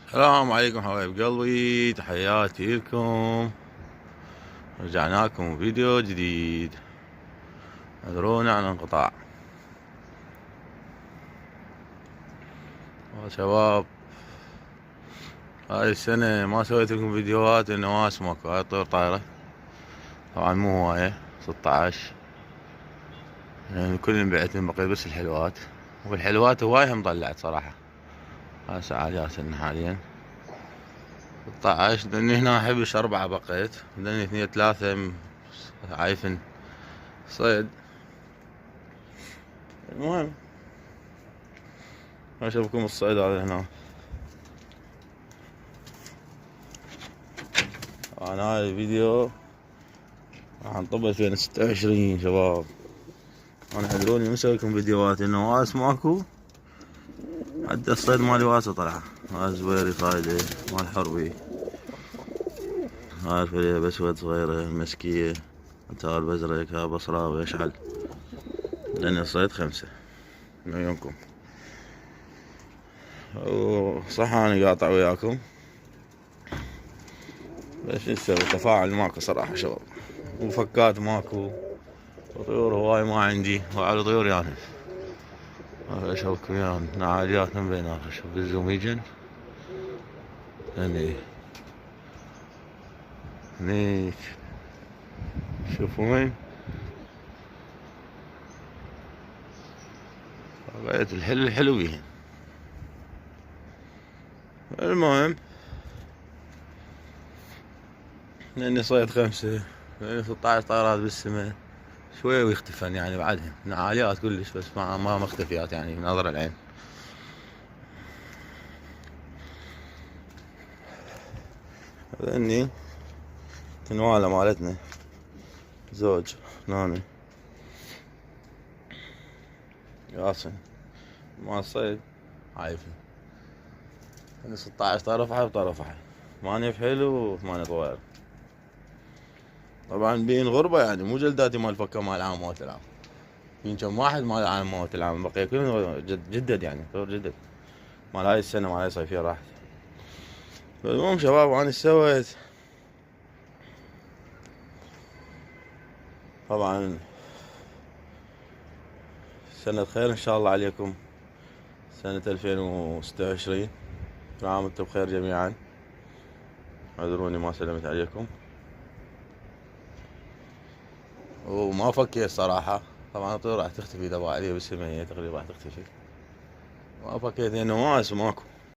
السلام عليكم حبايب قلبي، تحياتي لكم. رجعنا لكم فيديو جديد. اعذرونا عن الانقطاع. شباب، هاي السنة ما سويت لكم فيديوهات لأنه ما ماكو. هاي الطيور طايرة طبعا مو هواية 16، يعني كل بعتن بقيت بس الحلوات، والحلوات هواي هم طلعت صراحة. هسه عالية حاليا 16، لأني هنا أحبش 4 بقيت، لأني 2 3 عايفن صيد. المهم اشوفكم الصيد هذا هنا. انا هاي الفيديو راح نطبق 2026 شباب. انا حذروني مسوي لكم فيديوهات انه واس ماكو. حتى الصيد مالي واسه طلع. هاي زويري صايده مال حربي، هاي الفرية بسود صغيرة مسكية، هاي البزرق، هاي بصراوي اشعل، لان الصيد 5 من عيونكم. وصح انا قاطع وياكم، بس شو نسوي، تفاعل ماكو صراحة شباب، وفكات ماكو، وطيور هواي ما عندي، وعلى طيور يعني اشوفكم يعني نعاليات من بينات. اشوف بالزوم يجن هني هنيك، شوفوا وين بقيت الحلوين. المهم لاني صيد 5، لاني 16 طيارات بالسماء شوية ويختفن يعني بعدهم عاليات كلش، بس ما مختفيات يعني من نظر العين. لاني تنوالة مالتنا زوج ناني ياسن مال الصيد عايفة، يعني 16 طرفحة بطرفحة، 8 بحلو و8 طوير. طبعا بين غربة يعني مو جلداتي مال فكة مال عام موت العام، بين كم واحد مال عام موت العام، بقية كلهم جدد يعني طور جدد مال هاي السنة، مال هاي الصيفية راحت. المهم شباب، انا سويت طبعا سنة خير ان شاء الله عليكم، سنة 2026، كل عام وانتم بخير جميعا. اعذروني ما سلمت عليكم وما فكيت صراحة. طبعا الطيور راح تختفي، دبا علي بالسماء هي تقريبا راح تختفي. ما فكيت لانه ما ماكو